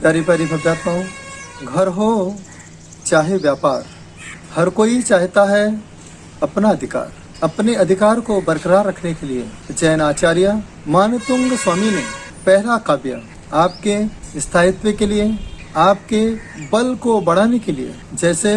प्यारी प्यारी भव्यात्माओं, घर हो चाहे व्यापार, हर कोई चाहता है अपना अधिकार। अपने अधिकार को बरकरार रखने के लिए जैन आचार्य मानतुंग स्वामी ने पहला काव्य आपके स्थायित्व के लिए, आपके बल को बढ़ाने के लिए, जैसे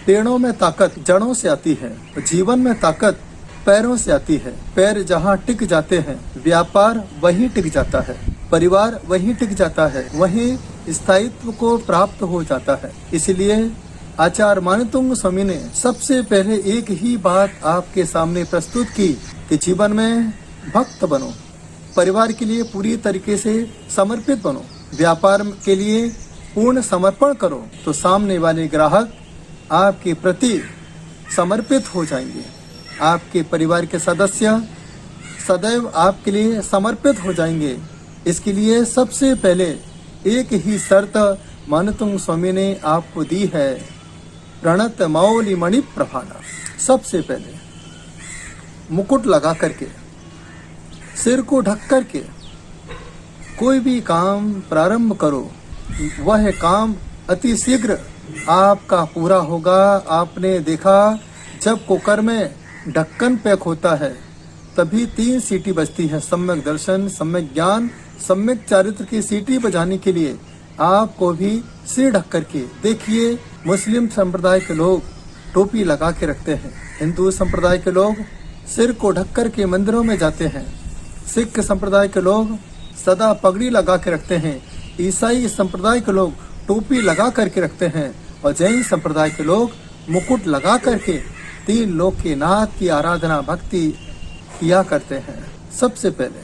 पेड़ों में ताकत जड़ों से आती है, जीवन में ताकत पैरों से आती है। पैर जहाँ टिक जाते हैं, व्यापार वहीं टिक जाता है, परिवार वहीं टिक जाता है, वहीं स्थायित्व को प्राप्त हो जाता है। इसलिए आचार्य मानतुंग स्वामी ने सबसे पहले एक ही बात आपके सामने प्रस्तुत की कि जीवन में भक्त बनो, परिवार के लिए पूरी तरीके से समर्पित बनो, व्यापार के लिए पूर्ण समर्पण करो, तो सामने वाले ग्राहक आपके प्रति समर्पित हो जाएंगे। आपके परिवार के सदस्य सदैव आपके लिए समर्पित हो जाएंगे। इसके लिए सबसे पहले एक ही शर्त मानतुंग स्वामी ने आपको दी है, प्रणत मौली मणि प्रभाना। सबसे पहले मुकुट लगा करके, सिर को ढक करके कोई भी काम प्रारंभ करो, वह काम अति शीघ्र आपका पूरा होगा। आपने देखा जब कुकर में ढक्कन पैक होता है तभी 3 सीटी बजती है। सम्यक दर्शन, सम्यक ज्ञान, सम्यक चारित्र की सीटी बजाने के लिए आपको भी सिर ढक करके देखिए। मुस्लिम संप्रदाय के लोग टोपी लगा के रखते हैं, हिंदू संप्रदाय के लोग सिर को ढक कर के मंदिरों में जाते हैं, सिख संप्रदाय के लोग सदा पगड़ी लगा के रखते हैं, ईसाई संप्रदाय के लोग टोपी लगा करके रखते हैं, और जैन संप्रदाय के लोग मुकुट लगा करके 3 लोक के नाथ की आराधना भक्ति किया करते हैं। सबसे पहले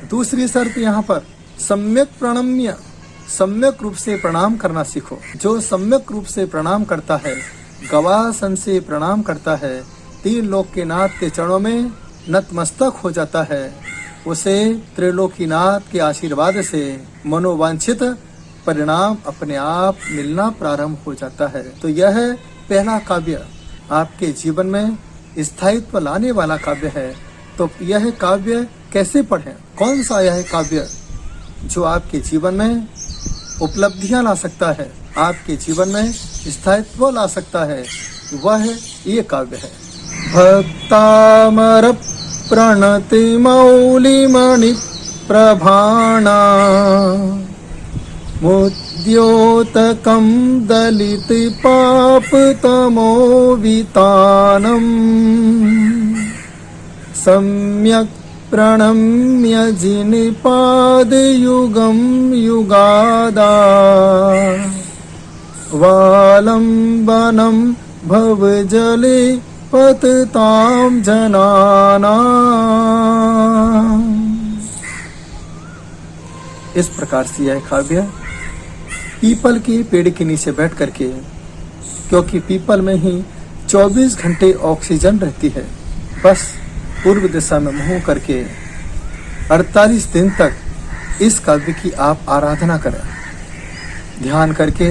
दूसरी शर्त यहाँ पर सम्यक प्रणम्य, सम्यक रूप से प्रणाम करना सीखो। जो सम्यक रूप से प्रणाम करता है, गवासन से प्रणाम करता है, 3 लोक के नाथ के चरणों में नतमस्तक हो जाता है, उसे त्रिलोकीनाथ के आशीर्वाद से मनोवांछित परिणाम अपने आप मिलना प्रारंभ हो जाता है। तो यह पहला काव्य आपके जीवन में स्थायित्व लाने वाला काव्य है। तो यह काव्य कैसे पढ़ें? कौन सा यह काव्य जो आपके जीवन में उपलब्धियां ला सकता है, आपके जीवन में स्थायित्व ला सकता है, वह ये काव्य है। भक्तामर प्रणति मौलिमणि प्रभाणा मुद्योतकं दलित पापतमो वितानम् सम्यक् प्रणम्य जिनिपादयुगं युगादा वालम्बनं भवजले पततां जनानां। इस प्रकार से यह काव्य पीपल के पेड़ के नीचे बैठ करके, क्योंकि पीपल में ही 24 घंटे ऑक्सीजन रहती है, बस पूर्व दिशा में मुंह करके 48 दिन तक इस काव्य की आप आराधना करें। ध्यान करके,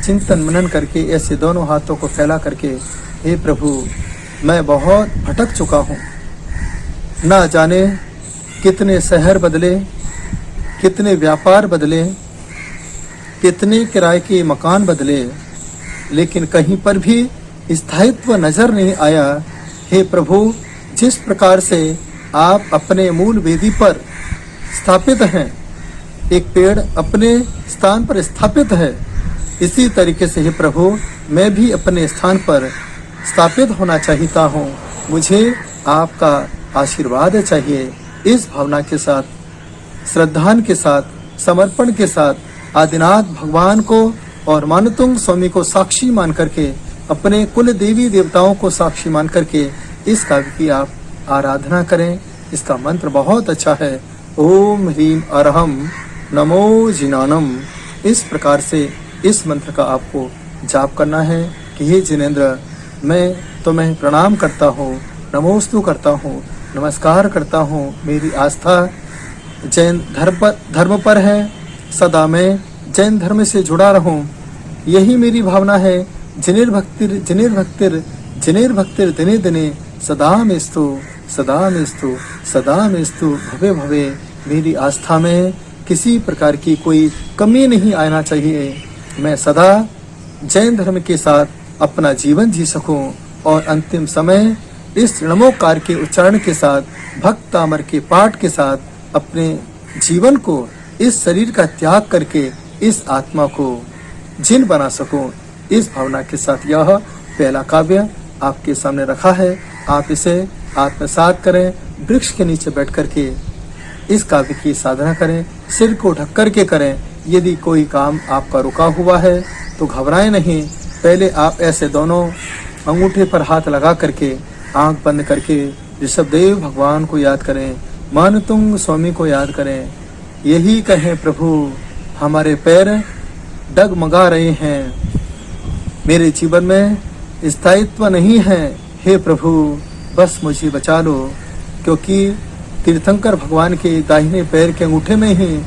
चिंतन मनन करके, ऐसे दोनों हाथों को फैला करके, हे प्रभु मैं बहुत भटक चुका हूँ, ना जाने कितने शहर बदले, कितने व्यापार बदले, कितने किराए के मकान बदले, लेकिन कहीं पर भी स्थायित्व नजर नहीं आया। हे प्रभु, जिस प्रकार से आप अपने मूल वेदी पर स्थापित हैं, एक पेड़ अपने स्थान पर स्थापित है, इसी तरीके से हे प्रभु मैं भी अपने स्थान पर स्थापित होना चाहता हूँ, मुझे आपका आशीर्वाद चाहिए। इस भावना के साथ, श्रद्धान के साथ, समर्पण के साथ आदिनाथ भगवान को और मानतुंग स्वामी को साक्षी मान करके, अपने कुल देवी देवताओं को साक्षी मान करके इस काव्य की आप आराधना करें। इसका मंत्र बहुत अच्छा है, ओम ह्रीम अरहम नमो जिनानम। इस प्रकार से इस मंत्र का आपको जाप करना है कि हे जिनेंद्र, मैं तुम्हें प्रणाम करता हूँ, नमोस्तु करता हूँ, नमस्कार करता हूँ। मेरी आस्था जैन धर्म पर है, सदा मैं जैन धर्म से जुड़ा रहूं, यही मेरी भावना है। जनिर्भक्तिर जनिर्भक्तिर जनिर्भक्तिर दिने दिने सदा मेस्तु सदा मेस्तु सदा मेस्तु भवे भवे। मेरी आस्था में, किसी प्रकार की कोई कमी नहीं आना चाहिए। मैं सदा जैन धर्म के साथ अपना जीवन जी सकूं और अंतिम समय इस नमोकार के उच्चारण के साथ, भक्त अमर के पाठ के साथ अपने जीवन को इस शरीर का त्याग करके इस आत्मा को जिन बना सकूं। इस भावना के साथ यह पहला काव्य आपके सामने रखा है। आप इसे आत्मसात करें, वृक्ष के नीचे बैठ करके इस काव्य की साधना करें, सिर को ढक करके करें। यदि कोई काम आपका रुका हुआ है तो घबराएं नहीं। पहले आप ऐसे दोनों अंगूठे पर हाथ लगा करके आंख बंद करके ऋषभदेव भगवान को याद करें, मानतुंग स्वामी को याद करें। यही कहें, प्रभु हमारे पैर डगमगा रहे हैं, मेरे जीवन में स्थायित्व नहीं है, हे प्रभु बस मुझे बचा लो। क्योंकि तीर्थंकर भगवान के दाहिने पैर के अंगूठे में ही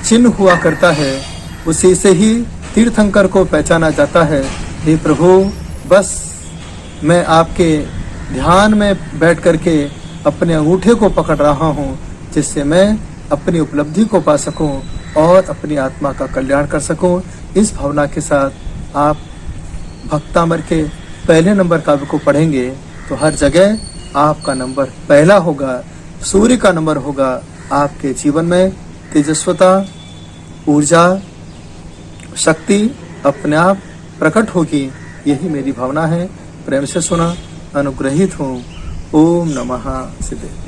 चिन्ह हुआ करता है, उसी से ही तीर्थंकर को पहचाना जाता है। हे प्रभु बस मैं आपके ध्यान में बैठ करके अपने अंगूठे को पकड़ रहा हूँ, जिससे मैं अपनी उपलब्धि को पा सकूं और अपनी आत्मा का कल्याण कर सकूं। इस भावना के साथ आप भक्तामर के पहले नंबर काव्य को पढ़ेंगे तो हर जगह आपका नंबर पहला होगा, सूर्य का नंबर होगा। आपके जीवन में तेजस्वता, ऊर्जा, शक्ति अपने आप प्रकट होगी। यही मेरी भावना है। प्रेम से सुना, अनुग्रहित हूँ। ओम नमः सिद्धे।